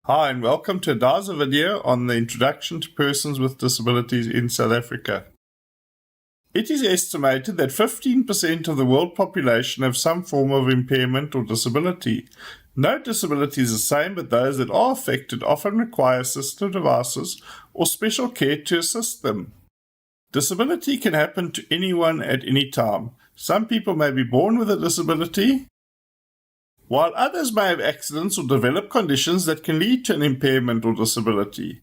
Hi and welcome to Da's video on the introduction to persons with disabilities in South Africa. It is estimated that 15% of the world population have some form of impairment or disability. No disability is the same, but those that are affected often require assistive devices or special care to assist them. Disability can happen to anyone at any time. Some people may be born with a disability, while others may have accidents or develop conditions that can lead to an impairment or disability.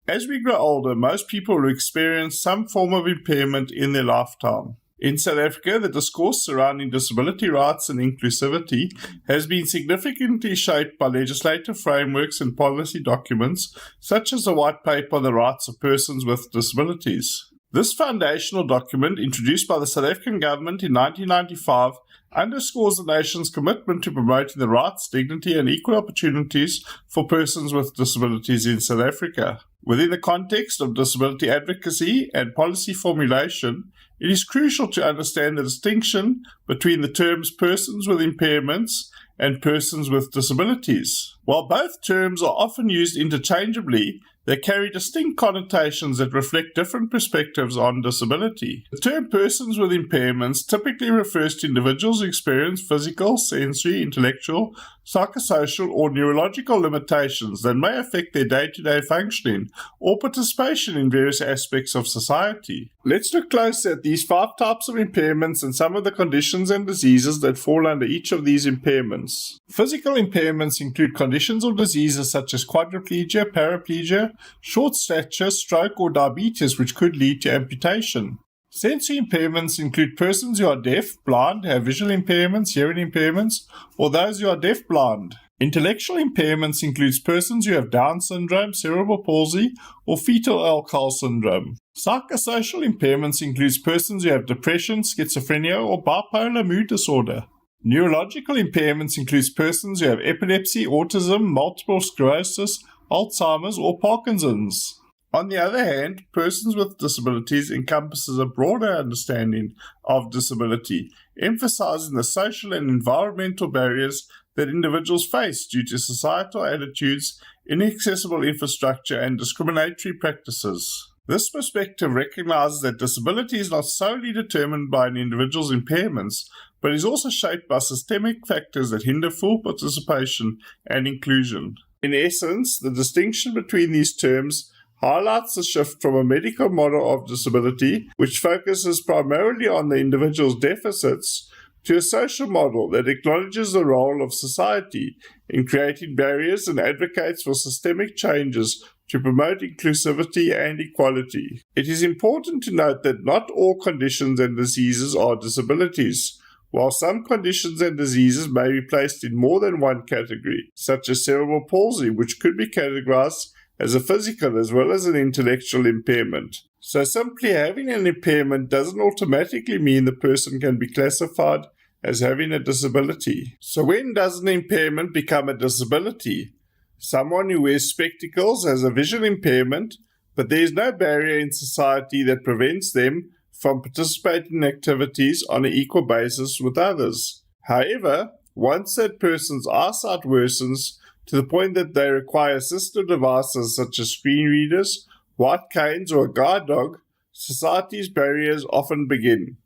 As we grow older, most people will experience some form of impairment in their lifetime. In South Africa, the discourse surrounding disability rights and inclusivity has been significantly shaped by legislative frameworks and policy documents, such as the White Paper on the Rights of Persons with Disabilities. This foundational document, introduced by the South African government in 1995, underscores the nation's commitment to promoting the rights, dignity, and equal opportunities for persons with disabilities in South Africa. Within the context of disability advocacy and policy formulation, it is crucial to understand the distinction between the terms persons with impairments and persons with disabilities. While both terms are often used interchangeably, they carry distinct connotations that reflect different perspectives on disability. The term persons with impairments typically refers to individuals who experience physical, sensory, intellectual, psychosocial, or neurological limitations that may affect their day-to-day functioning or participation in various aspects of society. Let's look closer at these 5 types of impairments and some of the conditions and diseases that fall under each of these impairments. Physical impairments include conditions or diseases such as quadriplegia, paraplegia, short stature, stroke, or diabetes, which could lead to amputation. Sensory impairments include persons who are deaf, blind, have visual impairments, hearing impairments, or those who are deaf-blind. Intellectual impairments include persons who have Down syndrome, cerebral palsy, or fetal alcohol syndrome. Psychosocial impairments include persons who have depression, schizophrenia, or bipolar mood disorder. Neurological impairments include persons who have epilepsy, autism, multiple sclerosis, Alzheimer's, or Parkinson's. On the other hand, persons with disabilities encompasses a broader understanding of disability, emphasizing the social and environmental barriers that individuals face due to societal attitudes, inaccessible infrastructure, and discriminatory practices. This perspective recognizes that disability is not solely determined by an individual's impairments, but is also shaped by systemic factors that hinder full participation and inclusion. In essence, the distinction between these terms highlights the shift from a medical model of disability, which focuses primarily on the individual's deficits, to a social model that acknowledges the role of society in creating barriers and advocates for systemic changes to promote inclusivity and equality. It is important to note that not all conditions and diseases are disabilities. While some conditions and diseases may be placed in more than one category, such as cerebral palsy, which could be categorized as a physical as well as an intellectual impairment. So simply having an impairment doesn't automatically mean the person can be classified as having a disability. So when does an impairment become a disability? Someone who wears spectacles has a vision impairment, but there is no barrier in society that prevents them from participating in activities on an equal basis with others. However, once that person's eyesight worsens to the point that they require assistive devices such as screen readers, white canes, or a guide dog, society's barriers often begin.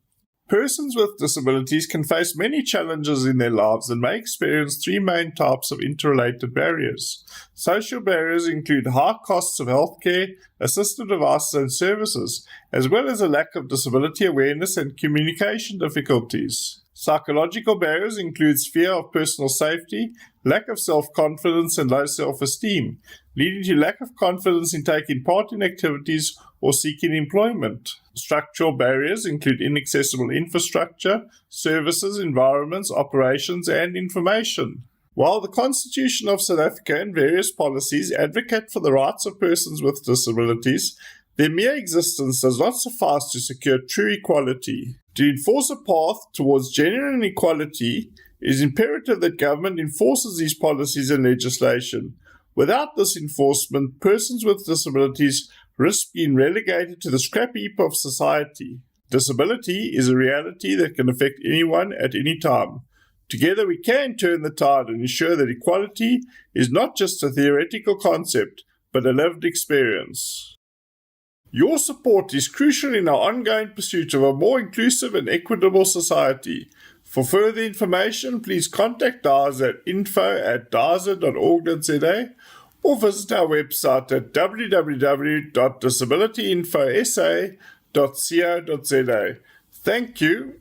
Persons with disabilities can face many challenges in their lives and may experience 3 main types of interrelated barriers. Social barriers include high costs of healthcare, assistive devices and services, as well as a lack of disability awareness and communication difficulties. Psychological barriers include fear of personal safety, lack of self-confidence, and low self-esteem, leading to lack of confidence in taking part in activities or seeking employment. Structural barriers include inaccessible infrastructure, services, environments, operations, and information. While the Constitution of South Africa and various policies advocate for the rights of persons with disabilities, their mere existence does not suffice to secure true equality. To enforce a path towards genuine equality, it is imperative that government enforces these policies and legislation. Without this enforcement, persons with disabilities risk being relegated to the scrap heap of society. Disability is a reality that can affect anyone at any time. Together we can turn the tide and ensure that equality is not just a theoretical concept, but a lived experience. Your support is crucial in our ongoing pursuit of a more inclusive and equitable society. For further information, please contact DARS at info@darsa.org.za or visit our website at www.disabilityinfosa.co.za. Thank you